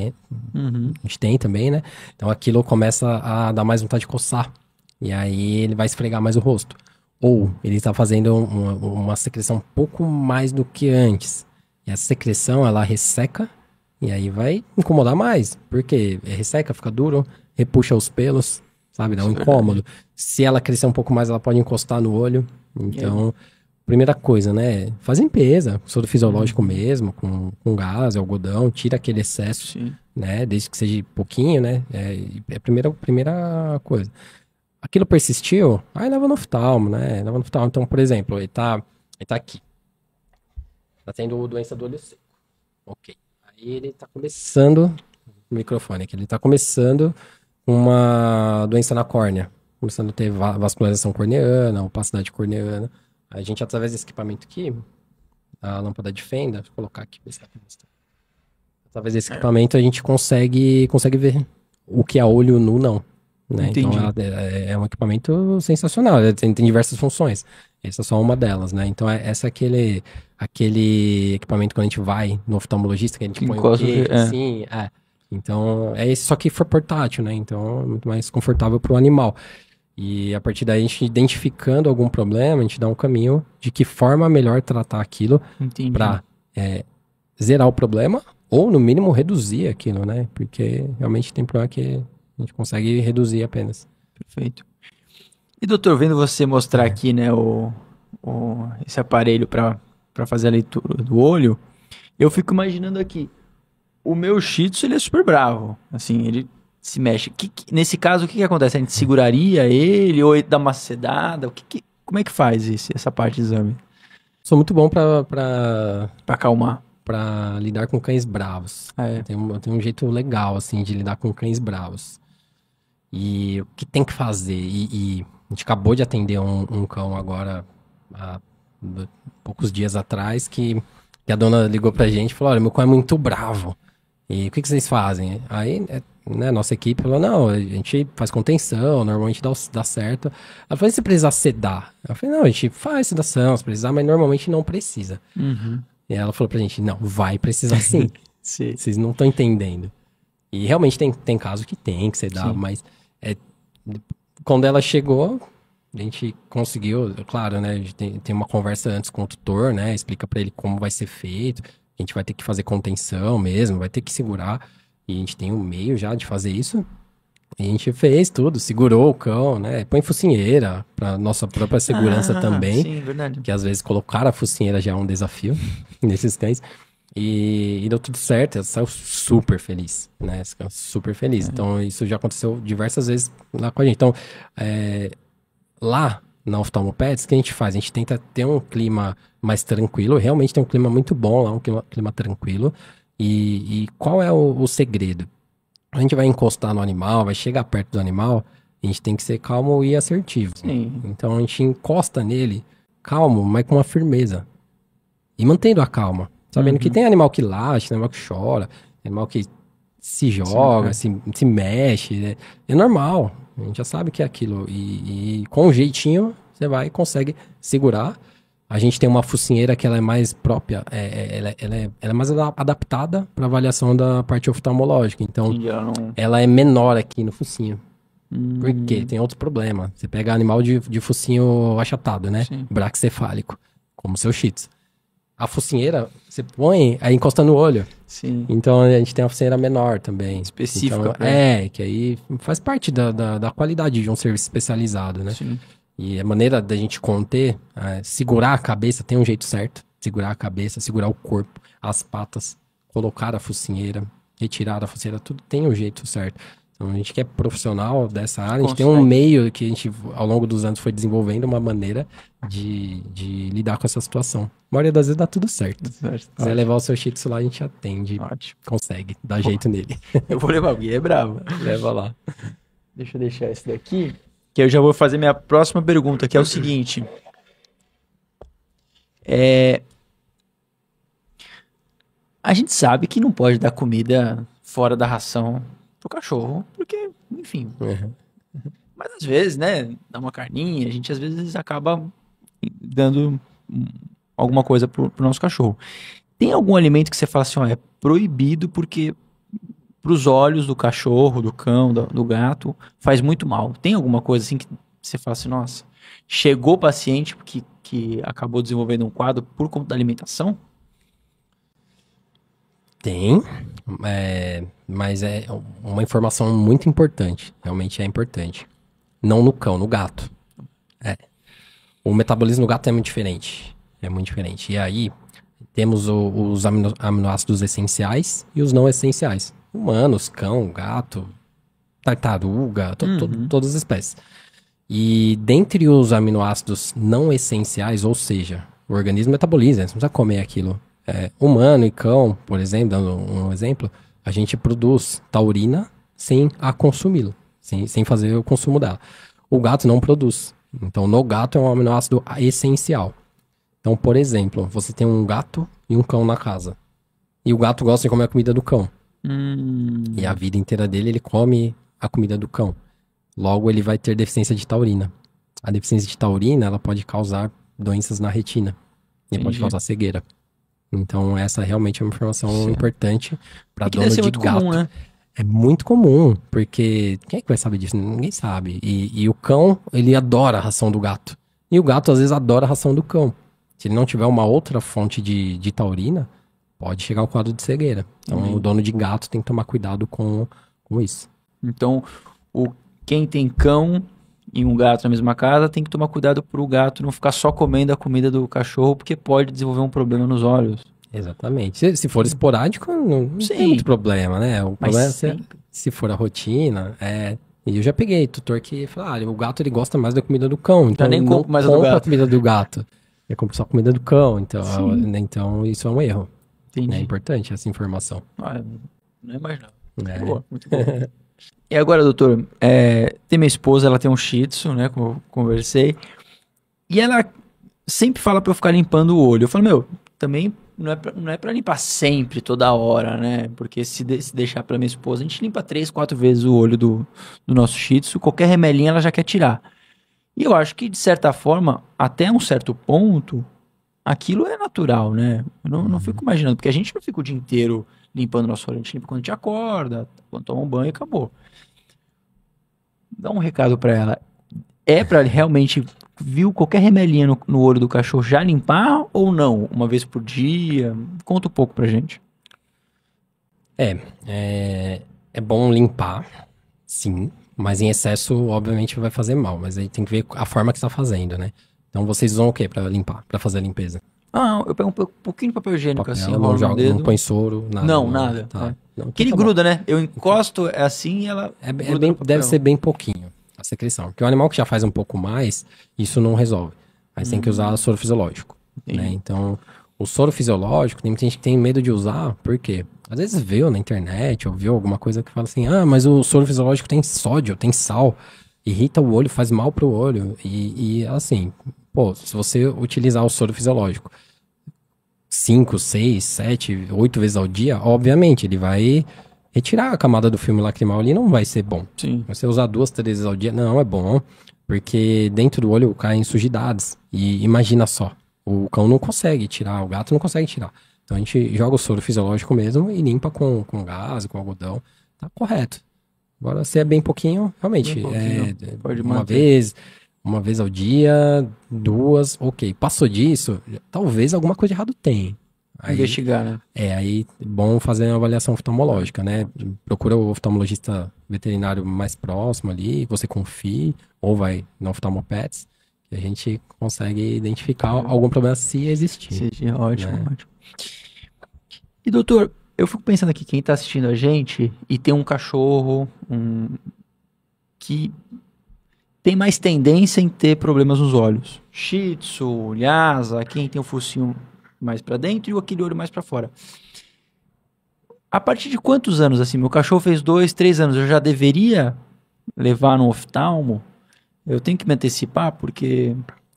gente tem também, né? Então aquilo começa a dar mais vontade de coçar. E aí ele vai esfregar mais o rosto. Ou ele está fazendo uma secreção um pouco mais do que antes. E essa secreção, ela resseca e aí vai incomodar mais. Porque resseca, fica duro, repuxa os pelos, sabe? Dá um incômodo. Se ela crescer um pouco mais, ela pode encostar no olho. Então, primeira coisa, né? Faz limpeza, soro fisiológico mesmo, com gás, algodão, tira aquele excesso, Sim. né? Desde que seja pouquinho, né? É a primeira coisa. Aquilo persistiu, aí leva no oftalmo, né? Leva no oftalmo. Então, por exemplo, ele tá aqui. Tá tendo doença do olho seco. Ok. Aí ele tá começando, o microfone aqui, ele tá começando uma doença na córnea. Começando a ter vascularização corneana, opacidade corneana. A gente, através desse equipamento aqui, a lâmpada de fenda, vou colocar aqui, ver se dá pra mostrar. Através desse equipamento a gente consegue ver o que a olho nu não. Né? Então é um equipamento sensacional, ele tem diversas funções. Essa é só uma delas, né? Então essa é aquele equipamento quando a gente vai no oftalmologista, que a gente põe o queixo, assim, Então é esse, só que for portátil, né? Então é muito mais confortável para o animal. E a partir daí, a gente identificando algum problema, a gente dá um caminho de que forma melhor tratar aquilo para zerar o problema ou, no mínimo, reduzir aquilo, né? Porque realmente tem problema que a gente consegue reduzir apenas. Perfeito. E, doutor, vendo você mostrar aqui, né, esse aparelho para fazer a leitura do olho, eu fico imaginando aqui, o meu Shih Tzu, ele é super bravo, assim, ele se mexe. Nesse caso, o que acontece? A gente seguraria ele ou ele dá uma sedada? Como é que faz essa parte do exame? Sou muito bom para acalmar. Para lidar com cães bravos. Tem um jeito legal, assim, de lidar com cães bravos. E o que tem que fazer? E a gente acabou de atender um cão agora, há poucos dias atrás, que a dona ligou pra gente e falou, olha, meu cão é muito bravo. E o que vocês fazem? Aí, né, nossa equipe falou, não, a gente faz contenção, normalmente dá certo. Ela falou, e se precisar sedar? Eu falei, não, a gente faz sedação, se precisar, mas normalmente não precisa. E ela falou pra gente, não, vai precisar sim. Sim. Vocês não estão entendendo. E realmente tem caso que tem que sedar, mas quando ela chegou, a gente conseguiu, claro, né, a gente tem uma conversa antes com o tutor, né, explica pra ele como vai ser feito, a gente vai ter que fazer contenção mesmo, vai ter que segurar, e a gente tem um meio já de fazer isso. E a gente fez tudo, segurou o cão, né? Põe focinheira pra nossa própria segurança também. Sim, verdade. Que às vezes colocar a focinheira já é um desafio nesses cães. E deu tudo certo, ela saiu super feliz, né? Esse cão super feliz. Então isso já aconteceu diversas vezes lá com a gente. Então, lá na Oftalmo Pets, o que a gente faz? A gente tenta ter um clima mais tranquilo, realmente tem um clima muito bom lá, um clima tranquilo. E qual é o segredo? A gente vai encostar no animal, vai chegar perto do animal, a gente tem que ser calmo e assertivo. Sim. Então a gente encosta nele, calmo, mas com uma firmeza. E mantendo a calma. Sabendo que tem animal que late, tem animal que chora, tem animal que se joga, se mexe. É normal. A gente já sabe que é aquilo. E com um jeitinho, você vai e consegue segurar. A gente tem uma focinheira que ela é mais própria, ela é mais adaptada para avaliação da parte oftalmológica. Então, ela é menor aqui no focinho. Por quê? Tem outro problema. Você pega animal de focinho achatado, né? Sim. Braquicefálico, como o seu Shih Tzu. A focinheira, você põe, aí encosta no olho. Sim. Então, a gente tem uma focinheira menor também. Específica. Então, que aí faz parte da qualidade de um serviço especializado, né? Sim. E a maneira da gente conter, segurar a cabeça, tem um jeito certo. Segurar a cabeça, segurar o corpo, as patas, colocar a focinheira, retirar a focinheira, tudo tem um jeito certo. Então a gente que é profissional dessa área, a gente tem um meio que a gente, ao longo dos anos, foi desenvolvendo uma maneira de lidar com essa situação. A maioria das vezes dá tudo certo. Se quiser levar o seu Shih Tzu lá, a gente atende, consegue, dá jeito nele. Eu vou levar, o Gui é bravo. Leva lá. Deixa eu deixar esse daqui. Que eu já vou fazer minha próxima pergunta, que é o seguinte. A gente sabe que não pode dar comida fora da ração pro cachorro, porque, enfim. Mas às vezes, né, dá uma carninha, a gente às vezes acaba dando alguma coisa pro nosso cachorro. Tem algum alimento que você fala assim, ó, é proibido porque pros olhos do cachorro, do cão, do gato, faz muito mal? Tem alguma coisa assim que você fala assim, nossa, chegou o paciente que acabou desenvolvendo um quadro por conta da alimentação? Tem, mas é uma informação muito importante, realmente é importante. Não no cão, no gato. O metabolismo do gato é muito diferente. É muito diferente. E aí, temos os aminoácidos essenciais e os não essenciais. Humanos, cão, gato, tartaruga, todas as espécies. E dentre os aminoácidos não essenciais, ou seja, o organismo metaboliza, você não precisa comer aquilo. Humano e cão, por exemplo, dando um exemplo, a gente produz taurina sem a consumi-lo, sem fazer o consumo dela. O gato não produz. Então, no gato é um aminoácido essencial. Então, por exemplo, você tem um gato e um cão na casa. E o gato gosta de comer a comida do cão. E a vida inteira dele, ele come a comida do cão. Logo, ele vai ter deficiência de taurina. A deficiência de taurina, ela pode causar doenças na retina. E pode causar cegueira. Então, essa realmente é uma informação importante para dono de gato. Comum, né? É muito comum, porque quem é que vai saber disso? Ninguém sabe. E o cão, ele adora a ração do gato. E o gato, às vezes, adora a ração do cão. Se ele não tiver uma outra fonte de taurina, pode chegar ao quadro de cegueira. Então, o dono de gato tem que tomar cuidado com isso. Então, quem tem cão e um gato na mesma casa tem que tomar cuidado para o gato não ficar só comendo a comida do cachorro, porque pode desenvolver um problema nos olhos. Exatamente. Se for esporádico, não tem muito problema, né? O problema é se for a rotina. E eu já peguei tutor que fala, o gato ele gosta mais da comida do cão, então nem não compra mais compra a comida do gato. Ele compra só a comida do cão, então isso é um erro. Entendi. É importante essa informação. Não imaginava. Boa, muito boa. E agora, doutor, tem minha esposa, ela tem um Shih Tzu, né, como eu conversei, e ela sempre fala pra eu ficar limpando o olho. Eu falo, também não é pra limpar sempre, toda hora, né, porque se deixar pra minha esposa, a gente limpa 3, 4 vezes o olho do nosso Shih Tzu, qualquer remelinho ela já quer tirar. E eu acho que, de certa forma, até um certo ponto, aquilo é natural, né, eu não fico imaginando, porque a gente não fica o dia inteiro limpando nosso olho, a gente limpa quando a gente acorda, quando toma um banho e acabou. Dá um recado pra ela. É pra realmente, viu qualquer remelinho no olho do cachorro, já limpar ou não? Uma vez por dia? Conta um pouco pra gente. É bom limpar, sim, mas em excesso, obviamente, vai fazer mal. Mas aí tem que ver a forma que você tá fazendo, né? Então vocês usam o que pra limpar, pra fazer a limpeza? Eu pego um pouquinho de papel higiênico assim, não joga, no dedo. não põe soro, nada. Não, nada. Tá. Não, que ele gruda, né? Eu encosto assim e ela deve ser bem pouquinho a secreção. Porque o animal que já faz um pouco mais, isso não resolve. Mas tem que usar soro fisiológico. Né? Então, o soro fisiológico, tem muita gente que tem medo de usar, por quê? Às vezes viu na internet, ou viu alguma coisa que fala assim, mas o soro fisiológico tem sódio, tem sal, irrita o olho, faz mal pro olho. E assim, se você utilizar o soro fisiológico 5, 6, 7, 8 vezes ao dia, obviamente, ele vai retirar a camada do filme lacrimal ali, não vai ser bom. Sim. Você usar 2, 3 vezes ao dia, não é bom, porque dentro do olho caem sujidades. E imagina só, o cão não consegue tirar, o gato não consegue tirar. Então a gente joga o soro fisiológico mesmo e limpa com gás, com algodão, tá correto. Agora, se é bem pouquinho, realmente, pode uma manter. Uma vez ao dia, 2, ok. Passou disso, talvez alguma coisa de errado tem. Aí, investigar, né? Aí é bom fazer uma avaliação oftalmológica, né? Procura o oftalmologista veterinário mais próximo ali, você confie, ou vai no oftalmopets, que a gente consegue identificar algum problema se existir. Ótimo, ótimo. E doutor, eu fico pensando aqui, quem tá assistindo a gente e tem um cachorro que tem mais tendência em ter problemas nos olhos. Shih Tzu, Lhasa, quem tem o focinho mais pra dentro e aquele olho mais pra fora. A partir de quantos anos, assim, meu cachorro fez 2, 3 anos, eu já deveria levar no oftalmo? Eu tenho que me antecipar, porque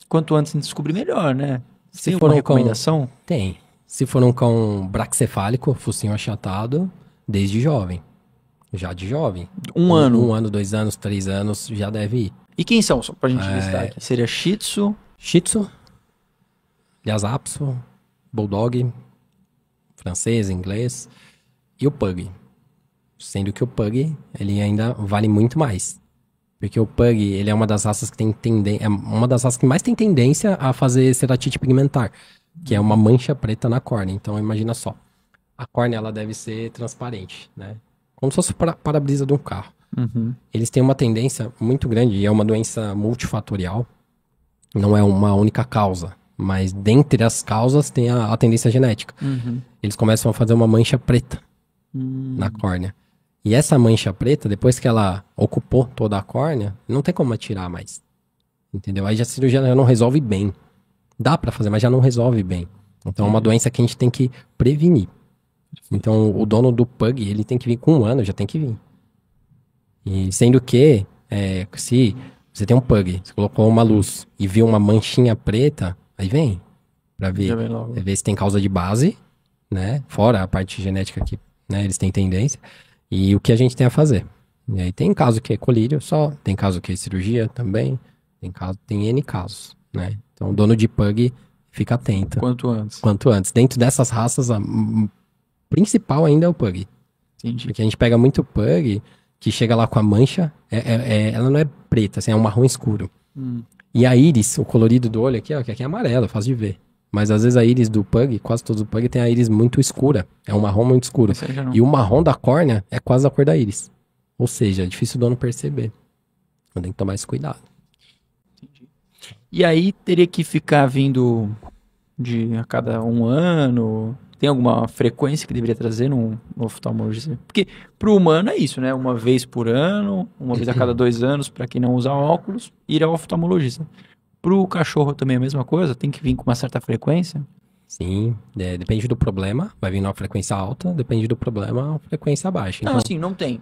quanto antes a gente descobrir, melhor, né? Se tem for uma recomendação? Tem. Se for um cão braxcefálico, focinho achatado, desde jovem. Já de jovem. 1 ano? 1 ano, 2 anos, 3 anos, já deve ir. E quem são, só pra gente listar aqui? Seria Shih Tzu? Shih Tzu, Lhasa Apso, Bulldog, francês, inglês e o Pug. Sendo que o Pug, ele ainda vale muito mais. Porque o Pug, ele é uma das raças que é uma das raças que mais tem tendência a fazer ceratite pigmentar, que é uma mancha preta na córnea. Então, imagina só. A córnea, ela deve ser transparente, né? Como se fosse o para-brisa de um carro. Eles têm uma tendência muito grande, e é uma doença multifatorial, não é uma única causa. Mas dentre as causas tem a tendência genética. Eles começam a fazer uma mancha preta na córnea. E essa mancha preta, depois que ela ocupou toda a córnea, não tem como tirar mais. Entendeu? Aí a cirurgia já não resolve bem. Dá pra fazer, mas já não resolve bem. Então é uma doença que a gente tem que prevenir. Então o dono do pug, ele tem que vir com 1 ano, já tem que vir. E sendo que, se você tem um pug, você colocou uma luz e viu uma manchinha preta, aí vem. Pra ver, ver se tem causa de base, né? Fora a parte genética que, né, eles têm tendência. E o que a gente tem a fazer. E aí tem caso que é colírio só, tem caso que é cirurgia também, tem N casos, né? Então o dono de pug fica atento. Quanto antes. Quanto antes. Dentro dessas raças, a principal ainda é o pug. Entendi. Porque a gente pega muito pug que chega lá com a mancha, ela não é preta, assim, é um marrom escuro. E a íris, o colorido do olho aqui, ó, que aqui é amarelo, fácil de ver. Mas às vezes a íris do pug, quase todos os pug tem a íris muito escura. É um marrom muito escuro. E o marrom da córnea é quase a cor da íris. Ou seja, é difícil o dono perceber. Então tem que tomar esse cuidado. Entendi. E aí teria que ficar vindo a cada 1 ano? Tem alguma frequência que deveria trazer no oftalmologista? Porque pro humano é isso, né? 1 vez por ano, 1 vez a cada 2 anos, para quem não usa óculos, ir ao oftalmologista. Pro cachorro também é a mesma coisa? Tem que vir com uma certa frequência? Sim, depende do problema. Vai vir numa frequência alta, depende do problema, uma frequência baixa. Não, Então, assim, não tem.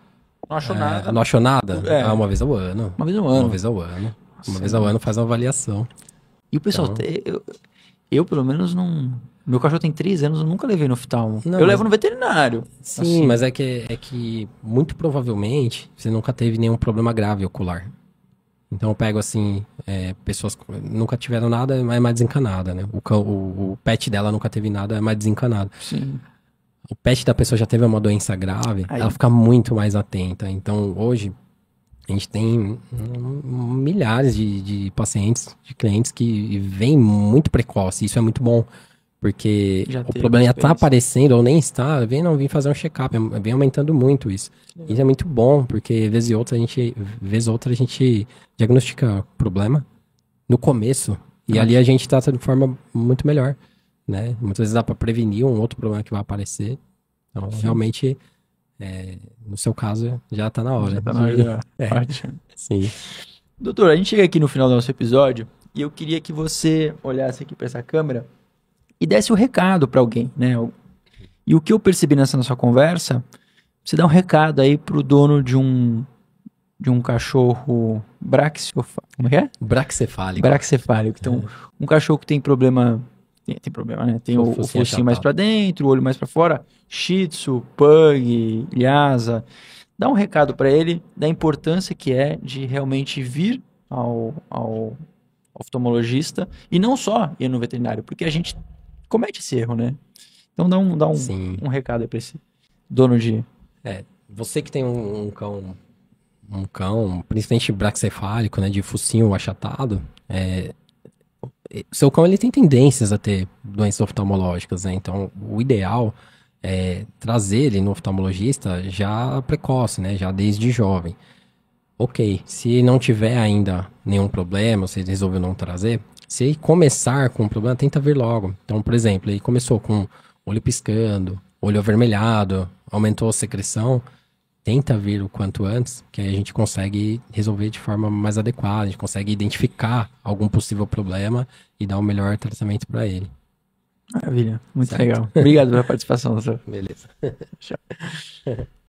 Não achou nada. não achou nada? É. 1 vez ao ano. 1 vez ao ano. 1 vez ao ano. Uma vez ao ano faz uma avaliação. E o pessoal, Então... eu pelo menos não... Meu cachorro tem 3 anos, eu nunca levei no oftalmo. Não, eu levo no veterinário. Sim, assim. mas é que muito provavelmente você nunca teve nenhum problema grave ocular. Então eu pego assim, pessoas que nunca tiveram nada, é mais desencanada, né? O pet dela nunca teve nada, é mais desencanado. Sim. O pet da pessoa já teve uma doença grave, ela fica muito mais atenta. Então hoje a gente tem milhares de pacientes, de clientes que vêm muito precoce. Isso é muito bom. Porque o problema já tá aparecendo ou nem está, vem fazer um check-up, vem aumentando muito isso. Isso é muito bom, porque vez ou outra a gente diagnostica o problema no começo, e ali a gente trata de forma muito melhor, né? Muitas vezes dá para prevenir um outro problema que vai aparecer. Então, realmente, no seu caso, já tá na hora. Já tá na hora. Ótimo. Sim. Doutor, a gente chega aqui no final do nosso episódio, e eu queria que você olhasse aqui para essa câmera e desse o recado para alguém, né? E o que eu percebi nessa nossa conversa, você dá um recado aí pro dono de um cachorro como é que é? Braxcefálico. Braxcefálico. Então, um cachorro que tem problema, né? Tem o focinho mais para dentro, o olho mais para fora, Shih Tzu, Pug, Lhasa. Dá um recado para ele da importância que é de realmente vir ao oftalmologista e não só ir no veterinário, porque a gente comete esse erro, né? Então dá um recado aí pra esse dono de... Você que tem um cão, principalmente braxcefálico, né, de focinho achatado, seu cão ele tem tendências a ter doenças oftalmológicas, né? Então o ideal é trazer ele no oftalmologista já precoce, né? Já desde jovem. Ok, se não tiver ainda nenhum problema, você resolveu não trazer, se ele começar com um problema, tenta vir logo. Então, por exemplo, ele começou com olho piscando, olho avermelhado, aumentou a secreção, tenta vir o quanto antes, que aí a gente consegue resolver de forma mais adequada, a gente consegue identificar algum possível problema e dar o melhor tratamento para ele. Maravilha, muito legal. Obrigado pela participação, doutor. Beleza. Tchau.